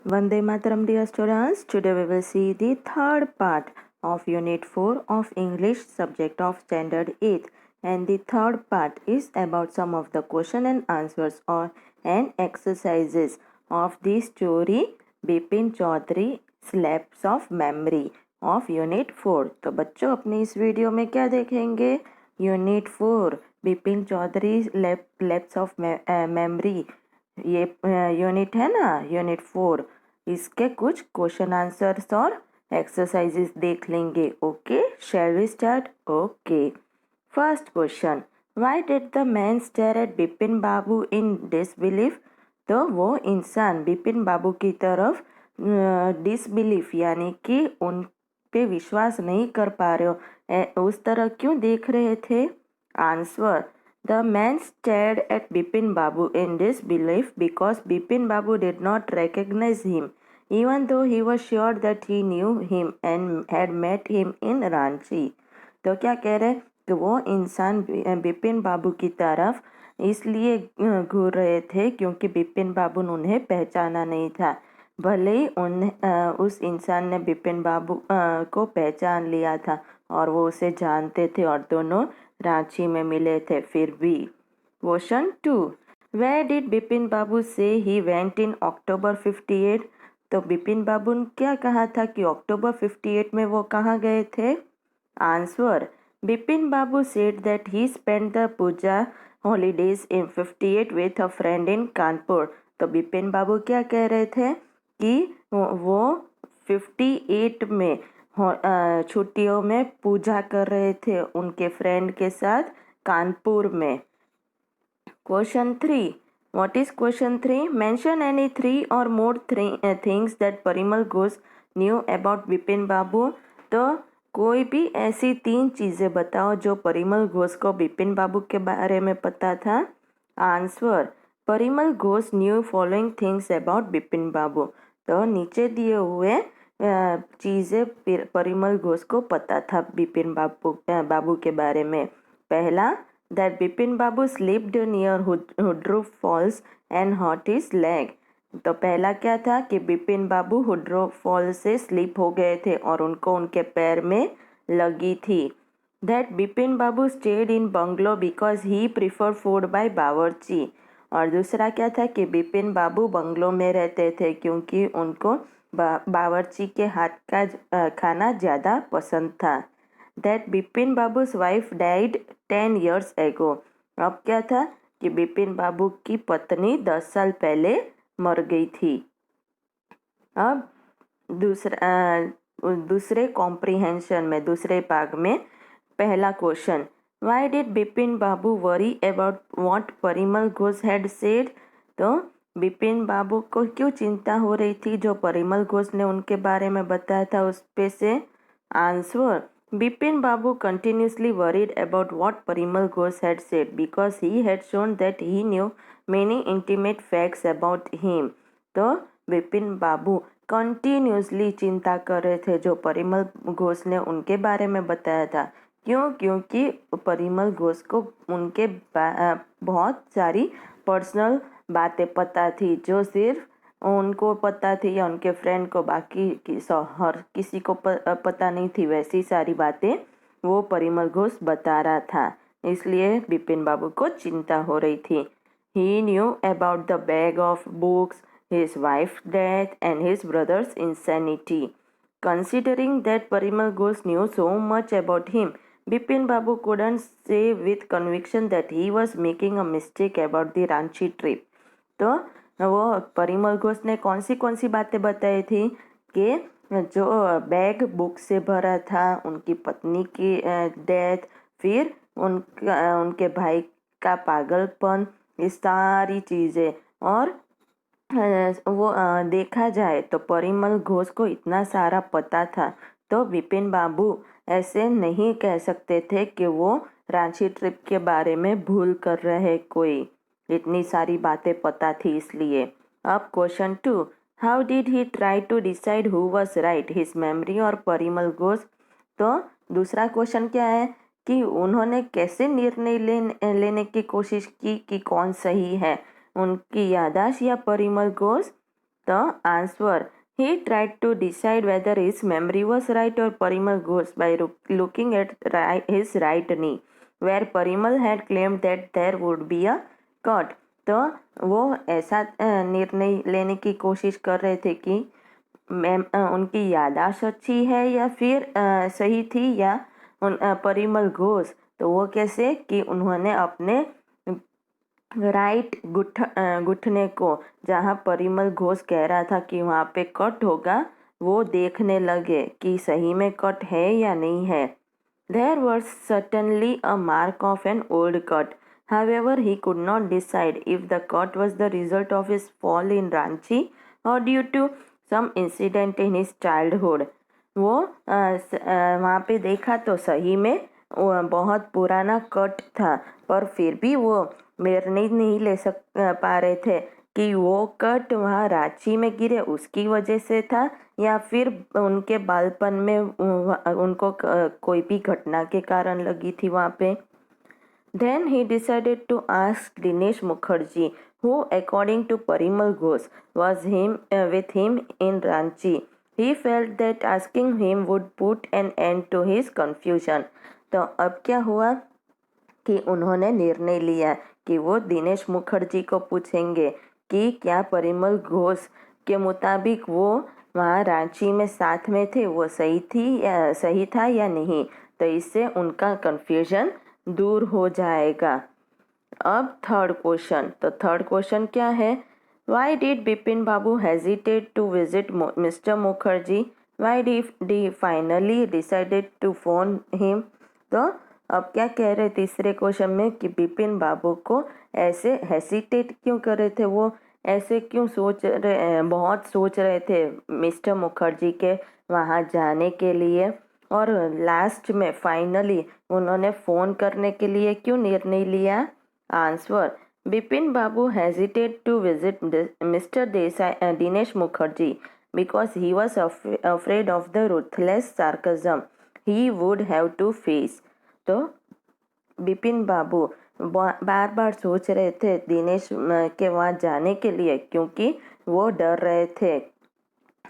Vande Mataram, dear students. Today we will see the third part of Unit 4 of English subject of Standard 8, and the third part is about some of the question and answers or and exercises of the story Bipin Choudhury lapse of memory of unit 4। तो बच्चों अपनी इस video में क्या देखेंगे? Unit 4 Bipin Choudhury lapse of memory, ये unit है ना, यूनिट 4। इसके कुछ क्वेश्चन आंसर्स और एक्सरसाइजेस देख लेंगे। Okay, shall we start? Okay, first question, why did the man stare at Bipin Babu in disbelief? तो वो इंसान बिपिन बाबू की तरफ डिसबिलीफ यानी कि उन पे विश्वास नहीं कर पा रहे हो उस तरह क्यों देख रहे थे? Answer, the man stared at Bipin Babu in disbelief because Bipin Babu did not recognize him, even though he was sure that he knew him and had met him in Ranchi. तो क्या कह रहे कि वो इंसान बिपिन बाबू की तरफ इसलिए घूर रहे थे क्योंकि बिपिन बाबू ने उन्हें पहचाना नहीं था, भले ही उस इंसान ने बिपिन बाबू को पहचान लिया था और वो उसे जानते थे और दोनों रांची में मिले थे फिर भी। क्वेश्चन 2, वेयर डिड बिपिन बाबू से ही वेंट इन अक्टूबर 58? तो बिपिन बाबू ने क्या कहा था कि अक्टूबर 58 में वो कहाँ गए थे? Answer, Bipin Babu said that he spend the Puja holidays in 58 with a friend in Kanpur. तो बिपिन बाबू क्या कह रहे थे कि वो 58 में छुट्टियों में पूजा कर रहे थे उनके फ्रेंड के साथ कानपुर में। Question 3, what is question 3? Mention any 3 और more things that Parimal Ghosh knew about Bipin Babu. तो कोई भी ऐसी 3 चीज़ें बताओ जो परिमल घोष को बिपिन बाबू के बारे में पता था। Answer, Parimal Ghosh knew following things about Bipin Babu. तो नीचे दिए हुए चीज़ें परिमल घोष को पता था बिपिन बाबू के बारे में। पहला, that Bipin Babu slipped near Hundru falls and hurt his leg. तो पहला क्या था कि बिपिन बाबू हुड्रू फॉल से स्लिप हो गए थे और उनको उनके पैर में लगी थी। That Bipin Babu stayed in bungalow because he prefer food by बावर्ची। और दूसरा क्या था कि बिपिन बाबू बंगलो में रहते थे क्योंकि उनको बावर्ची के हाथ का खाना ज़्यादा पसंद था। That Bipin Babu's wife died 10 years ago। अब क्या था कि बिपिन बाबू की पत्नी 10 साल पहले मर गई थी। अब दूसरे कॉम्प्रिहेंशन में, दूसरे भाग में पहला question, Y did Bipin Babu worry about what Parimal Ghosh had said? तो बिपिन बाबू को क्यों चिंता हो रही थी जो परिमल घोष ने उनके बारे में बताया था उस पे से? Answer, Bipin Babu continuously worried about what Parimal Ghosh had said because he had shown that he knew many intimate facts about him. तो बिपिन बाबू कंटिन्यूसली चिंता कर रहे थे जो परिमल घोष ने उनके बारे में बताया था। क्यों? क्योंकि परिमल घोष को उनके बहुत सारी पर्सनल बातें पता थी जो सिर्फ उनको पता थी या उनके फ्रेंड को, बाकी हर किसी को पता नहीं थी। वैसी सारी बातें वो परिमल घोष बता रहा था, इसलिए बिपिन बाबू को चिंता हो रही थी। He knew about the bag of books, his wife's death and his brother's insanity. Considering that Parimal Ghosh knew so much about him, Bipin Babu couldn't say with conviction that he was making a mistake about the Ranchi trip. तो वो परिमल घोष ने कौन सी बातें बताई थी कि जो bag book से भरा था, उनकी पत्नी की डेथ, फिर उनके भाई का पागलपन, ये सारी चीज़ें। और वो देखा जाए तो परिमल घोष को इतना सारा पता था, तो बिपिन बाबू ऐसे नहीं कह सकते थे कि वो रांची ट्रिप के बारे में भूल कर रहे कोई, इतनी सारी बातें पता थी इसलिए। अब question 2, how did he try to decide who was right, his memory और परिमल घोष? तो दूसरा क्वेश्चन क्या है कि उन्होंने कैसे निर्णय लेने की कोशिश की कि कौन सही है, उनकी याददाश्त या Parimal Ghosh? The answer: he tried to decide whether his memory was right or Parimal Ghosh by looking at his right knee, where Parimal had claimed that there would be a cut. तो वो ऐसा निर्णय लेने की कोशिश कर रहे थे कि उनकी याददाश्त अच्छी है या फिर सही थी या परिमल घोष। तो वो कैसे कि उन्होंने अपने राइट घुटने को, जहाँ परिमल घोष कह रहा था कि वहाँ पे कट होगा, वो देखने लगे कि सही में कट है या नहीं है। There was certainly a mark of an old cut. However, he could not decide if the cut was the result of his fall in Ranchi or due to some incident in his childhood. वो वहाँ पे देखा तो सही में बहुत पुराना cut था, पर फिर भी वो निर्णय नहीं ले पा रहे थे कि वो कट वहाँ रांची में गिरे उसकी वजह से था या फिर उनके बालपन में उनको कोई भी घटना के कारण लगी थी वहाँ पे। Then he decided to ask Dinesh Mukherjee, who, according to Parimal Ghosh, was with him in Ranchi. He felt that asking him would put an end to his confusion. तो अब क्या हुआ कि उन्होंने निर्णय लिया कि वो दिनेश मुखर्जी को पूछेंगे कि क्या परिमल घोष के मुताबिक वो वहाँ रांची में साथ में थे, वो सही था या नहीं। तो इससे उनका कन्फ्यूजन दूर हो जाएगा। अब थर्ड क्वेश्चन, तो थर्ड क्वेश्चन क्या है? Why did Bipin Babu hesitate to visit mister Mukherjee? Why did he finally decided to phone him? तो अब क्या कह रहे तीसरे क्वेश्चन में कि बिपिन बाबू को ऐसे हेसिटेट क्यों कर रहे थे, वो ऐसे क्यों बहुत सोच रहे थे मिस्टर मुखर्जी के वहाँ जाने के लिए, और लास्ट में फाइनली उन्होंने फ़ोन करने के लिए क्यों निर्णय लिया? Answer: Bipin Babu hesitated to visit mister Dinesh Mukherjee because he was afraid of the ruthless sarcasm he would have to face. तो बिपिन बाबू बार बार सोच रहे थे दिनेश के वहाँ जाने के लिए, क्योंकि वो डर रहे थे,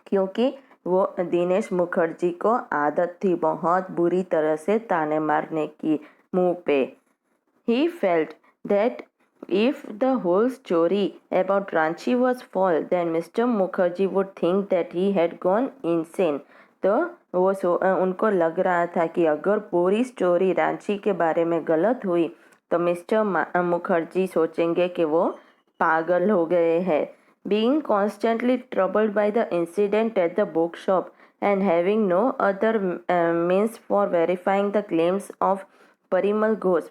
क्योंकि वो दिनेश मुखर्जी को आदत थी बहुत बुरी तरह से ताने मारने की मुंह पे। He felt that if the whole story about Ranchi was false, then Mr. Mukherjee would think that he had gone insane. तो वो उनको लग रहा था कि अगर पूरी स्टोरी रांची के बारे में गलत हुई तो मिस्टर मुखर्जी सोचेंगे कि वो पागल हो गए हैं। Being constantly troubled by the incident at the bookshop and having no other means for verifying the claims of Parimal Ghosh,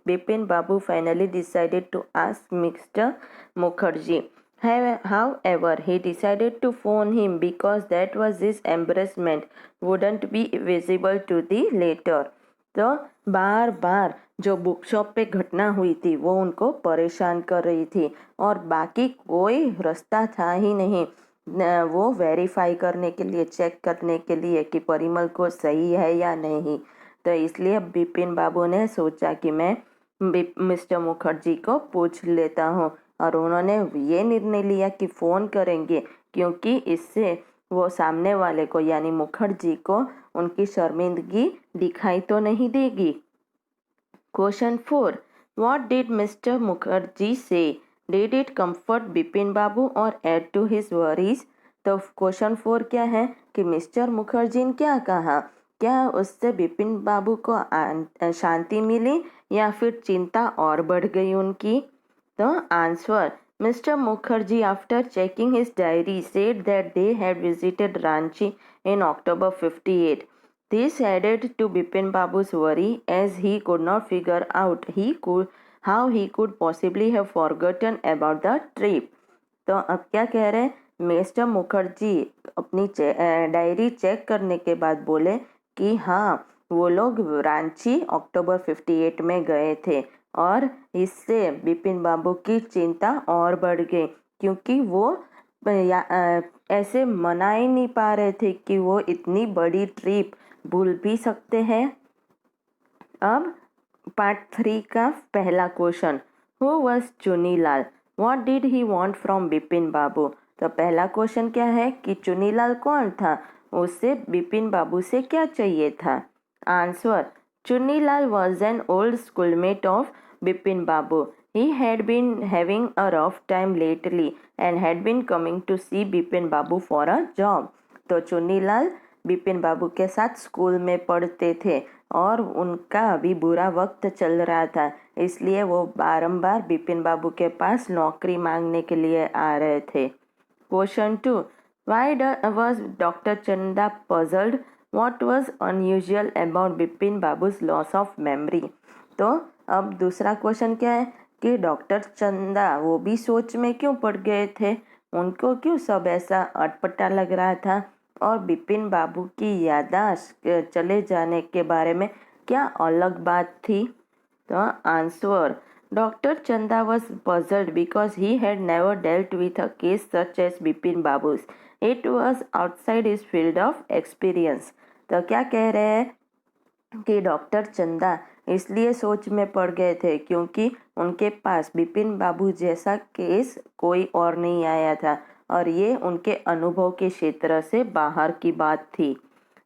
Bipin Babu finally decided to ask Mr. Mukherjee. However, he decided to phone him because that was his embarrassment wouldn't be visible to the later. तो बार बार जो book shop पे घटना हुई थी वो उनको परेशान कर रही थी और बाकी कोई रास्ता था ही नहीं वो वेरीफाई करने के लिए, चेक करने के लिए कि परिमल को सही है या नहीं। तो इसलिए बिपिन बाबू ने सोचा कि मैं मिस्टर मुखर्जी को पूछ लेता हूँ और उन्होंने ये निर्णय लिया कि फ़ोन करेंगे, क्योंकि इससे वो सामने वाले को यानी मुखर्जी को उनकी शर्मिंदगी दिखाई तो नहीं देगी। Question 4, what did mister Mukherjee से? डिड इट कंफर्ट बिपिन बाबू और एड टू हिज वरीज? तो क्वेश्चन 4 क्या है कि मिस्टर मुखर्जी ने क्या कहा, क्या उससे बिपिन बाबू को शांति मिली या फिर चिंता और बढ़ गई उनकी? तो answer: Mr. Mukherjee, after checking his diary, said that they had visited Ranchi in October 58. This added to Bipin Babu's worry as he could not figure out how he could possibly have forgotten about the trip. तो अब क्या कह रहे हैं? Mister Mukherjee अपनी diary check करने के बाद बोले कि हाँ वो लोग रांची अक्टूबर 58 में गए थे और इससे बिपिन बाबू की चिंता और बढ़ गई, क्योंकि वो ऐसे मना ही नहीं पा रहे थे कि वो इतनी बड़ी ट्रिप भूल भी सकते हैं। अब पार्ट 3 का पहला question, who was Chunilal? What did he want from Bipin Babu? तो पहला क्वेश्चन क्या है कि चुनीलाल कौन था, उससे बिपिन बाबू से क्या चाहिए था। Answer, Chunilal was an old schoolmate of Bipin Babu. He had been having a rough time lately and had been coming to see Bipin Babu for a job. तो चुनीलाल बिपिन बाबू के साथ स्कूल में पढ़ते थे और उनका अभी बुरा वक्त चल रहा था, इसलिए वो बारंबार बिपिन बाबू के पास नौकरी मांगने के लिए आ रहे थे। Question 2, why was Dr. Chanda puzzled? What was unusual about Bipin Babu's loss of memory? तो अब दूसरा क्वेश्चन क्या है कि डॉक्टर चंदा वो भी सोच में क्यों पड़ गए थे, उनको क्यों सब ऐसा अटपटा लग रहा था और बिपिन बाबू की याददाश्त चले जाने के बारे में क्या अलग बात थी। तो answer, Dr. Chanda was puzzled because he had never dealt with a case such as Bipin Babu's. It was outside his field of experience. तो क्या कह रहे हैं कि डॉक्टर चंदा इसलिए सोच में पड़ गए थे क्योंकि उनके पास बिपिन बाबू जैसा केस कोई और नहीं आया था और ये उनके अनुभव के क्षेत्र से बाहर की बात थी।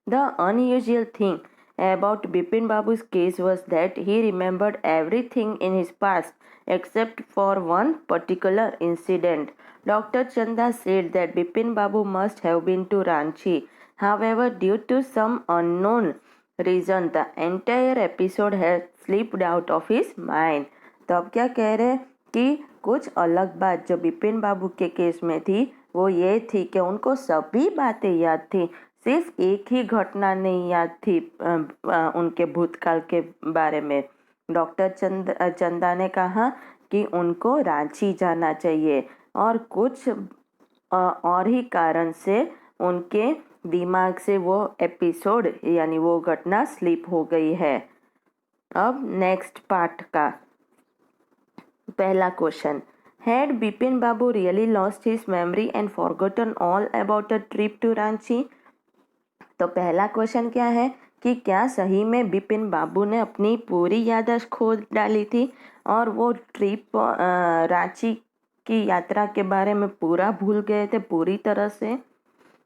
The unusual thing about Bipin Babu's case was that he remembered everything in his past except for one particular incident. Dr. Chanda said that Bipin Babu must have been to Ranchi. However, due to some unknown reason, the entire episode had slipped out of his mind. तो अब क्या कह रहे हैं कि कुछ अलग बात जो बिपिन बाबू के केस में थी वो ये थी कि उनको सभी बातें याद थी, सिर्फ एक ही घटना नहीं याद थी उनके भूतकाल के बारे में। डॉक्टर चंदा ने कहा कि उनको रांची जाना चाहिए और कुछ और ही कारण से उनके दिमाग से वो एपिसोड यानी वो घटना स्लिप हो गई है। अब नेक्स्ट पार्ट का पहला question, had Bipin Babu really lost his memory and forgotten all about a trip to Ranchi. तो पहला क्वेश्चन क्या है कि क्या सही में बिपिन बाबू ने अपनी पूरी याददाश्त खो डाली थी और वो ट्रिप रांची की यात्रा के बारे में पूरा भूल गए थे पूरी तरह से।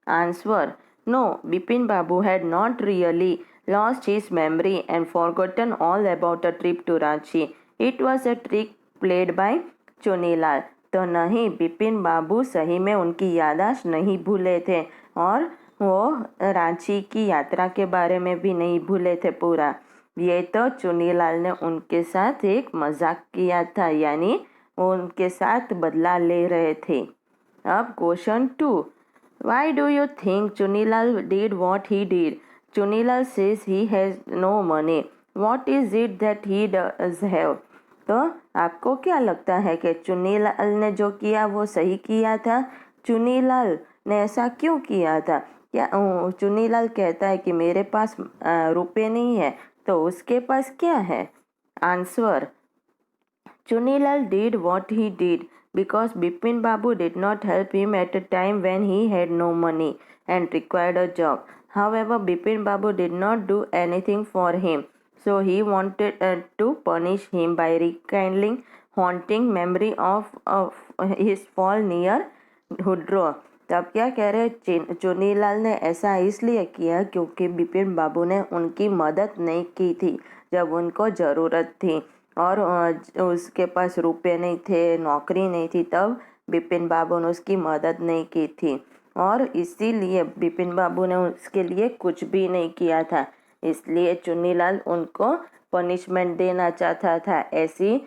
Answer, no, Bipin Babu had not really lost his memory and forgotten all about a trip to Ranchi. It was a trick played by Chunilal. तो नहीं, बिपिन बाबू सही में उनकी याददाश्त नहीं भूले थे और वो रांची की यात्रा के बारे में भी नहीं भूले थे पूरा। ये तो चुनीलाल ने उनके साथ एक मजाक किया था, यानी वो उनके साथ बदला ले रहे थे। अब question 2, why do you think Chunilal did what he did? Chunilal says he has no money, what is it that he does have? तो आपको क्या लगता है कि चुनीलाल ने जो किया वो सही किया था? चुनीलाल ने ऐसा क्यों किया था? क्या चुनीलाल कहता है कि मेरे पास रुपए नहीं है, तो उसके पास क्या है? Answer, Chunilal did what he did because Bipin Babu did not help him at a time when he had no money and required a job. However, Bipin Babu did not do anything for him, so he wanted to punish him by rekindling haunting memory of his fall near Hudro. तब क्या कह रहे, चुनीलाल ने ऐसा इसलिए किया क्योंकि बिपिन बाबू ने उनकी मदद नहीं की थी जब उनको ज़रूरत थी और उसके पास रुपए नहीं थे, नौकरी नहीं थी, तब बिपिन बाबू ने उसकी मदद नहीं की थी और इसीलिए बिपिन बाबू ने उसके लिए कुछ भी नहीं किया था। इसलिए चुनीलाल उनको पनिशमेंट देना चाहता था ऐसी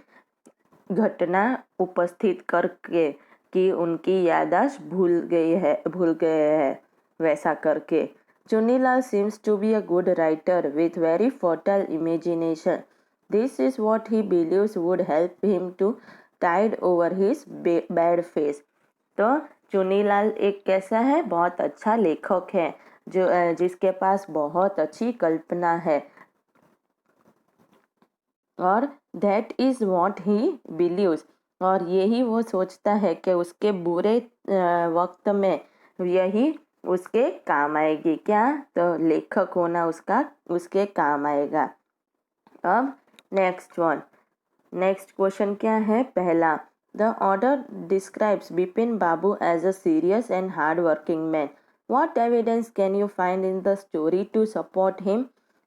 घटना उपस्थित करके कि उनकी याददाश्त भूल गए हैं वैसा करके। Chunilal seems to be a good writer with very fertile imagination. This is what he believes would help him to tide over his bad phase. तो चुनीलाल एक कैसा है, बहुत अच्छा लेखक है जो जिसके पास बहुत अच्छी कल्पना है और that is what he believes, और यही वो सोचता है कि उसके बुरे वक्त में यही उसके काम आएगी। क्या? तो लेखक होना उसके काम आएगा। अब नेक्स्ट क्वेश्चन क्या है? पहला, The order describes Bipin Babu as a serious and hard-working man. What evidence can you find in the story to support him?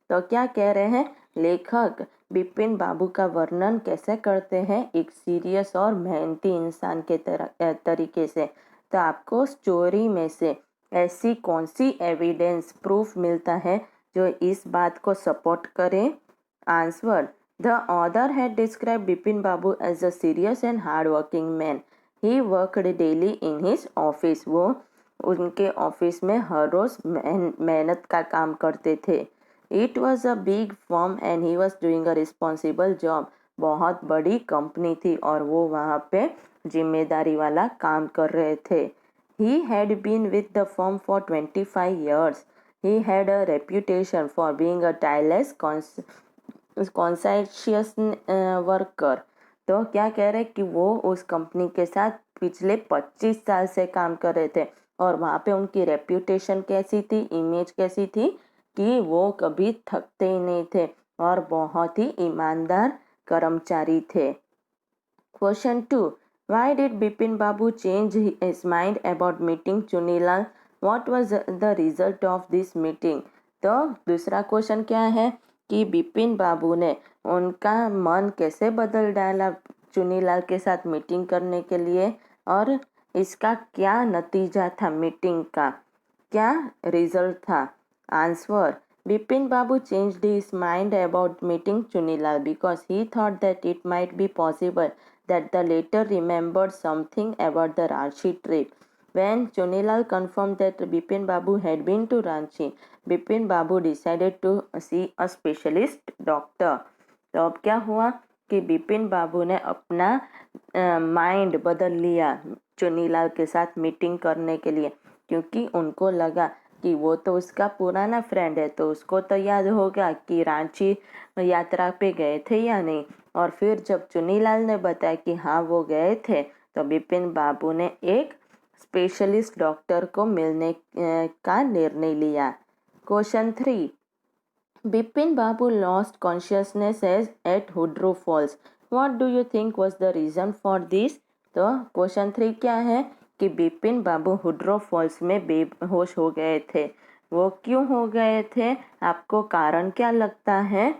तो क्या कह रहे हैं लेखक बिपिन बाबू का वर्णन कैसे करते हैं एक सीरियस और मेहनती इंसान के तरीके से। तो आपको स्टोरी में से ऐसी कौन सी एविडेंस प्रूफ मिलता है जो इस बात को सपोर्ट करे? Answer: The author had described Bipin Babu as a serious and hard-working man. He worked daily in his office. वो उनके ऑफिस में हर रोज मेहनत का काम करते थे। It was a big firm and he was doing a responsible job. बहुत बड़ी कंपनी थी और वो वहाँ पे जिम्मेदारी वाला काम कर रहे थे। He had been with the firm for 25 years. He had a reputation for being a tireless, conscientious worker. तो क्या कह रहे कि वो उस कंपनी के साथ पिछले 25 साल से काम कर रहे थे और वहाँ पे उनकी रेप्यूटेशन कैसी थी, इमेज कैसी थी कि वो कभी थकते ही नहीं थे और बहुत ही ईमानदार कर्मचारी थे। Question 2. Why did Bipin Babu change his mind about meeting Chunilal? What was the result of this meeting? तो दूसरा क्वेश्चन क्या है कि बिपिन बाबू ने उनका मन कैसे बदल डाला चुनीलाल के साथ मीटिंग करने के लिए और इसका क्या नतीजा था, मीटिंग का क्या रिजल्ट था? Answer: Bipin Babu changed his mind about meeting Chunilal because he thought that it might be possible that the latter remembered something about the Ranchi trip. When Chunilal confirmed that Bipin Babu had been to Ranchi, Bipin Babu decided to see a specialist doctor. तो अब क्या हुआ कि बिपिन बाबू ने अपना mind बदल लिया चुनीलाल के साथ मीटिंग करने के लिए, क्योंकि उनको लगा कि वो तो उसका पुराना फ्रेंड है तो उसको तो याद होगा कि रांची यात्रा पे गए थे या नहीं। और फिर जब चुनीलाल ने बताया कि हाँ वो गए थे तो बिपिन बाबू ने एक स्पेशलिस्ट डॉक्टर को मिलने का निर्णय लिया। Question 3. Bipin Babu lost consciousness at Hudro Falls. What do you think was the reason for this? तो क्वेश्चन 3 क्या है कि बिपिन बाबू हुड्रो फॉल्स में बेहोश हो गए थे। वो क्यों हो गए थे, आपको कारण क्या लगता है?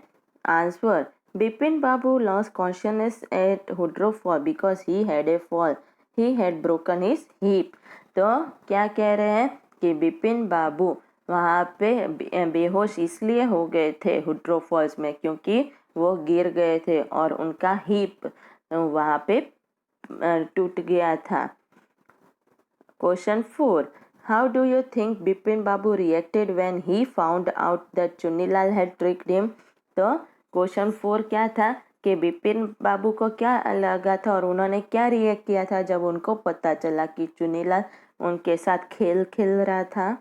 Answer: Bipin Babu lost consciousness at Hundru fall because he had a fall, he had broken his hip. तो क्या कह रहे हैं कि बिपिन बाबू वहाँ पे बेहोश इसलिए हो गए थे हुड्रो फॉल्स में क्योंकि वो गिर गए थे और उनका हिप वहाँ पे टूट गया था। Question 4. How do you think Bipin Babu reacted when he found out that Chunilal had tricked him? तो क्वेश्चन 4 क्या था कि बिपिन बाबू को क्या लगा था और उन्होंने क्या रिएक्ट किया था जब उनको पता चला कि चुनीलाल उनके साथ खेल खेल रहा था?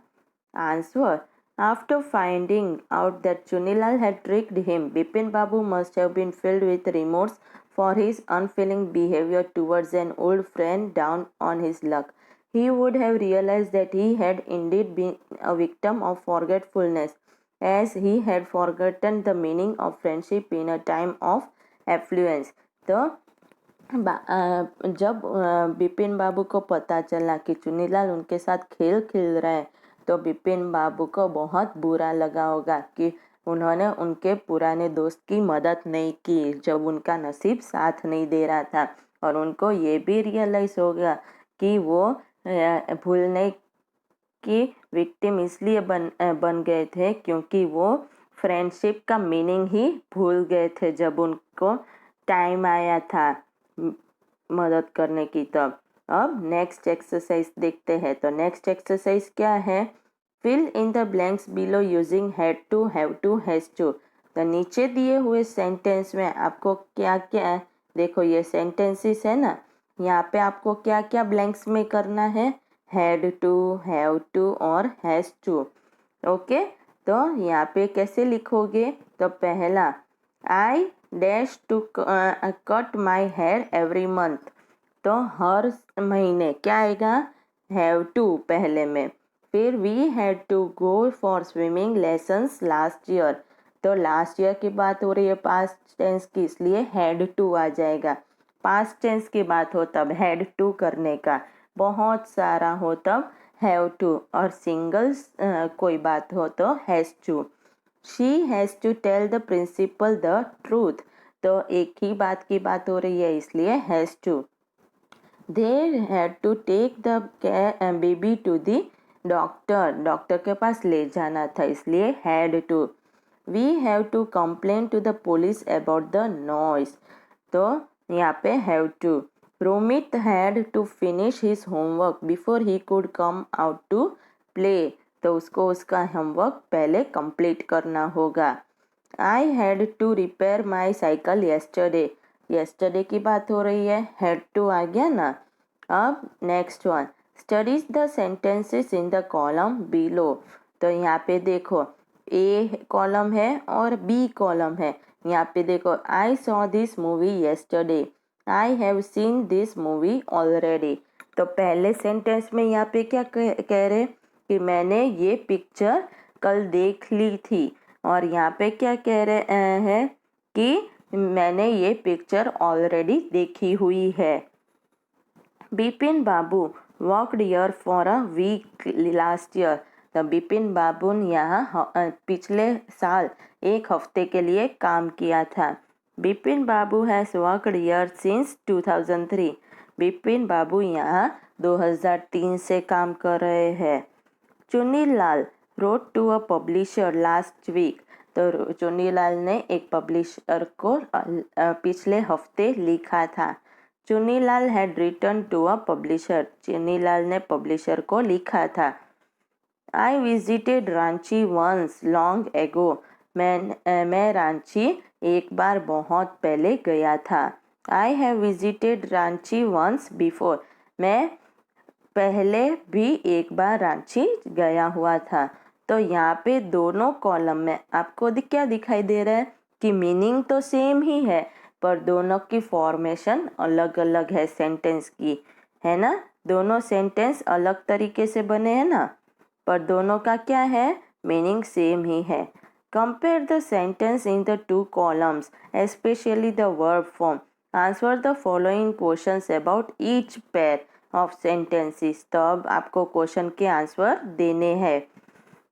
Answer: After finding out that Chunilal had tricked him, Bipin Babu must have been filled with remorse for his unfeeling behavior towards an old friend down on his luck. He would have realized that he had indeed been a victim of forgetfulness, as he had forgotten the meaning of friendship in a time of affluence. तो जब बिपिन बाबू को पता चला कि चुनीलाल उनके साथ खेल खेल रहे हैं तो बिपिन बाबू को बहुत बुरा लगा होगा कि उन्होंने उनके पुराने दोस्त की मदद नहीं की जब उनका नसीब साथ नहीं दे रहा था, और उनको ये भी रियलाइज होगा कि वो भूलने की विक्टिम इसलिए बन गए थे क्योंकि वो फ्रेंडशिप का मीनिंग ही भूल गए थे जब उनको टाइम आया था मदद करने की। तब अब नेक्स्ट एक्सरसाइज देखते हैं। तो नेक्स्ट एक्सरसाइज क्या है? Fill in the blanks below using had to, have to, has to. तो नीचे दिए हुए सेंटेंस में आपको क्या क्या, देखो ये सेंटेंसेस है ना, यहाँ पे आपको क्या क्या ब्लैंक्स में करना है? हैड टू, हैव टू और हैज टू। ओके, तो यहाँ पे कैसे लिखोगे? तो पहला, I dash to cut my hair every month. तो हर महीने क्या आएगा? हैव टू पहले में। फिर we had to go for swimming lessons last year. तो लास्ट ईयर की बात हो रही है पास्ट टेंस की, इसलिए हैड टू आ जाएगा। पास्ट टेंस की बात हो तब हैड टू करने का, बहुत सारा हो तब हैव टू, और सिंगल्स कोई बात हो तो has to. She has to tell the principal the truth, तो एक ही बात की बात हो रही है इसलिए has to. They had to take the baby to the doctor, doctor के पास ले जाना था इसलिए had to। We have to complain to the police about the noise, तो यहाँ पे have to। Romit had to finish his homework before he could come out to play, तो उसको उसका होमवर्क पहले कंप्लीट करना होगा। I had to repair my cycle yesterday, yesterday की बात हो रही है, had to आ गया ना। अब next one, studies the sentences in the column below, तो यहाँ पे देखो ए कॉलम है और बी कॉलम है। यहाँ पे देखो I saw this movie yesterday, I have seen this movie already, तो पहले सेंटेंस में यहाँ पे क्या कह रहे कि मैंने ये पिक्चर कल देख ली थी, और यहाँ पे क्या कह रहे हैं कि मैंने ये पिक्चर ऑलरेडी देखी हुई है। Bipin Babu worked here for a week last year, तो बिपिन बाबू यहाँ पिछले साल एक हफ्ते के लिए काम किया था। Bipin Babu has worked here since 2003, Bipin Babu यहाँ 2003 से काम कर रहे हैं। Chunnilal wrote to a publisher last week, तो चुन्नीलाल ने एक पब्लिशर को पिछले हफ्ते लिखा था। Chunnilal had written to a publisher, Chunnilal ने पब्लिशर को लिखा था। I visited Ranchi once long ago, मैं रांची एक बार बहुत पहले गया था। I have visited Ranchi once before, मैं पहले भी एक बार रांची गया हुआ था। तो यहाँ पे दोनों कॉलम में आपको क्या दिखाई दे रहा है कि मीनिंग तो सेम ही है, पर दोनों की फॉर्मेशन अलग अलग है सेंटेंस की, है ना। दोनों सेंटेंस अलग तरीके से बने हैं ना, पर दोनों का क्या है, मीनिंग सेम ही है। Compare the sentence in the two columns especially the verb form, answer the following questions about each pair of sentences, तो अब आपको क्वेश्चन के आंसर देने हैं।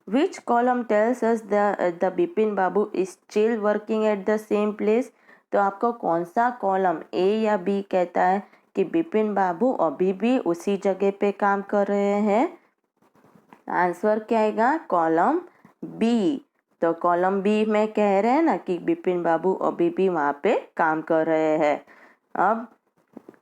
Which column tells us the Bipin Babu is still working at the same place, तो आपको कौन सा कॉलम ए या बी कहता है कि बिपिन बाबू अभी भी उसी जगह पे काम कर रहे हैं। आंसर क्या आएगा, कॉलम बी। तो कॉलम बी में कह रहे हैं ना कि बिपिन बाबू अभी भी वहाँ पे काम कर रहे हैं। अब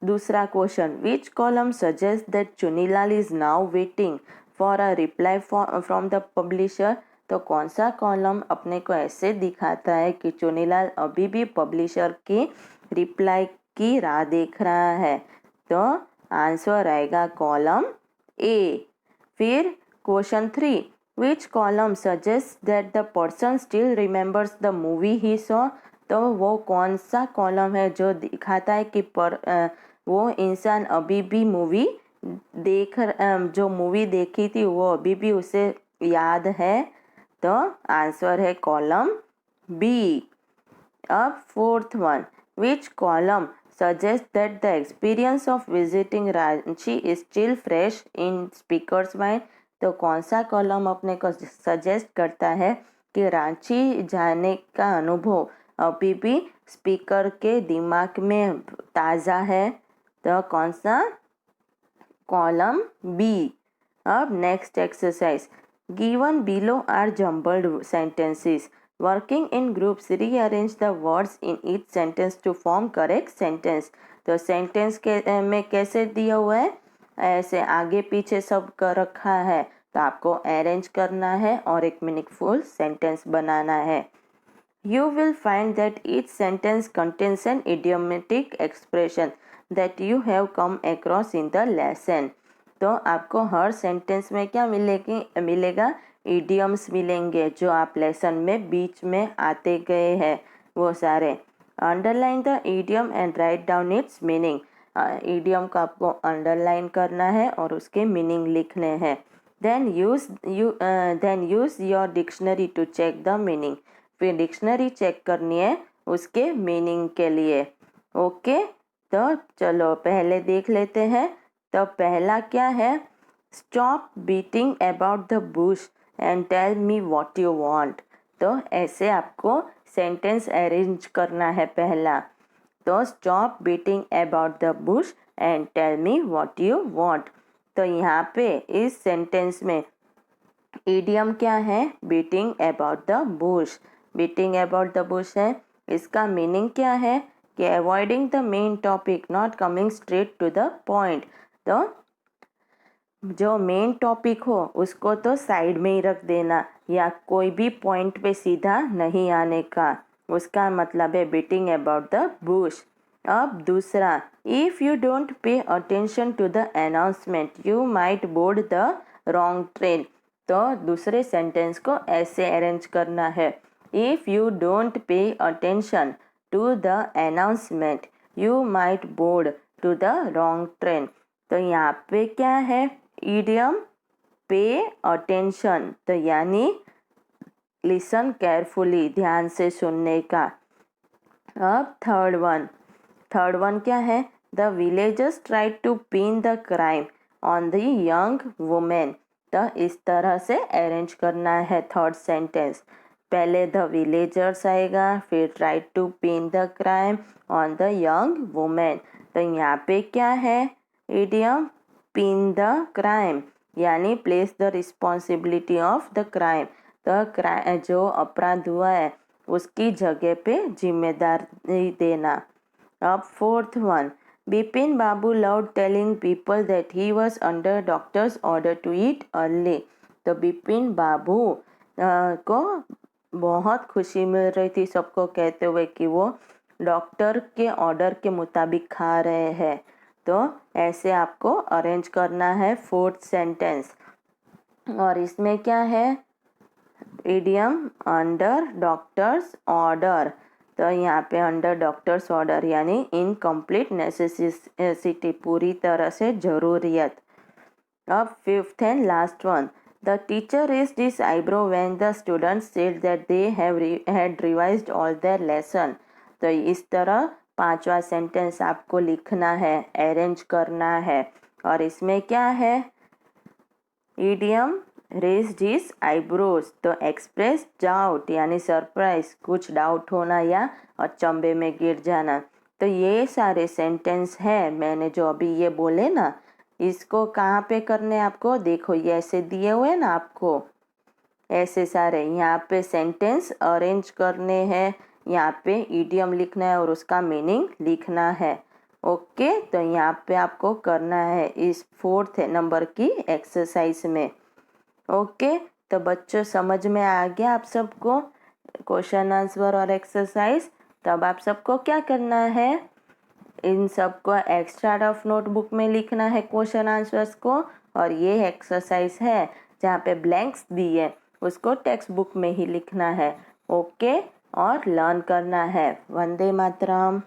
दूसरा question, which column suggest that Chunilal is now waiting for a reply from the publisher, तो कौन सा कॉलम अपने को ऐसे दिखाता है कि चुनीलाल अभी भी पब्लिशर की रिप्लाई की राह देख रहा है, तो आंसर आएगा कॉलम ए। फिर question 3, which column suggest that the person still remembers the movie he saw, तो वो कौन सा कॉलम है जो दिखाता है कि वो इंसान अभी भी मूवी जो मूवी देखी थी वो अभी भी उसे याद है, तो आंसर है कॉलम बी। अब fourth one, which column suggest that the experience of visiting Ranchi is still fresh in speakers mind, तो कौन सा कॉलम अपने को सजेस्ट करता है कि रांची जाने का अनुभव अभी भी स्पीकर के दिमाग में ताज़ा है, तो कौन सा, कॉलम बी। अब next exercise, given below are jumbled sentences, working in groups rearrange the words in each sentence to form correct sentence, तो सेंटेंस के में कैसे दिया हुआ है, ऐसे आगे पीछे सब कर रखा है, तो आपको अरेंज करना है और एक मीनिंगफुल सेंटेंस बनाना है। You will find that each sentence contains an idiomatic expression that you have come across in the lesson, तो आपको हर सेंटेंस में क्या मिलेगा, idioms मिलेंगे जो आप लेसन में बीच में आते गए हैं वो सारे। Underline the idiom and write down its meaning, idiom को आपको अंडरलाइन करना है और उसके मीनिंग लिखने हैं। then use your dictionary to check the meaning, फिर डिक्शनरी चेक करनी है उसके मीनिंग के लिए। ओके, तो चलो पहले देख लेते हैं। तो पहला क्या है, stop beating about the bush and tell me what you want. तो ऐसे आपको सेंटेंस अरेंज करना है पहला। तो stop beating about the bush and tell me what you want. तो यहाँ पे इस सेंटेंस में इडियम क्या है, beating about the bush. Beating about the bush है, इसका मीनिंग क्या है कि avoiding the main topic, not coming straight to the point. तो जो मेन टॉपिक हो उसको तो साइड में ही रख देना या कोई भी पॉइंट पे सीधा नहीं आने का, उसका मतलब है बीटिंग अबाउट द बुश। अब दूसरा, if you don't pay attention to the announcement you might board the wrong train. तो दूसरे सेंटेंस को ऐसे अरेंज करना है, if you don't pay attention to the announcement you might board to the wrong train. तो यहाँ पे क्या है, इडियम पे अटेंशन, तो यानी लिसन केयरफुली, ध्यान से सुनने का। अब थर्ड वन क्या है, the villagers tried to pin the crime on the young women. तो इस तरह से अरेंज करना है थर्ड सेंटेंस। पहले द विलेजर्स आएगा, फिर tried to pin the crime on the young women. तो यहाँ पे क्या है, इडियम पिन द क्राइम, यानी place the responsibility of the crime. तो जो अपराध हुआ है उसकी जगह पे जिम्मेदारी देना। अब fourth one, Bipin Babu loved telling people that he was under doctor's order to eat early. तो बिपिन बाबू को बहुत खुशी मिल रही थी सबको कहते हुए कि वो डॉक्टर के ऑर्डर के मुताबिक खा रहे हैं। तो ऐसे आपको अरेंज करना है फोर्थ सेंटेंस। और इसमें क्या है, इडियम अंडर डॉक्टर्स ऑर्डर। तो यहाँ पे अंडर डॉक्टर्स ऑर्डर यानी इनकम्प्लीट नेसेसिटी, पूरी तरह से ज़रूरियत। अब fifth and last one, the teacher raised his eyebrow when the students said that they had revised all their lesson। तो इस तरह पांचवा सेंटेंस आपको लिखना है, अरेंज करना है। और इसमें क्या है, इडियम रेज्ड हिज आईब्रोज, तो एक्सप्रेस डाउट यानी सरप्राइज, कुछ डाउट होना या अचंभे में गिर जाना। तो ये सारे सेंटेंस है मैंने जो अभी ये बोले ना, इसको कहाँ पे करने आपको, देखो ये ऐसे दिए हुए ना आपको, ऐसे सारे यहाँ पे सेंटेंस अरेंज करने हैं, यहाँ पे इडियम लिखना है और उसका मीनिंग लिखना है। ओके, तो यहाँ पे आपको करना है इस फोर्थ नंबर की एक्सरसाइज में। ओके, तो बच्चों समझ में आ गया आप सबको क्वेश्चन आंसर और एक्सरसाइज। तब आप सबको क्या करना है, इन सबको एक्स्ट्रा ऑफ नोटबुक में लिखना है क्वेश्चन आंसर्स को, और ये एक्सरसाइज है जहाँ पे ब्लैंक्स दिए उसको टेक्स्ट बुक में ही लिखना है। ओके, और लर्न करना है। वंदे मातरम।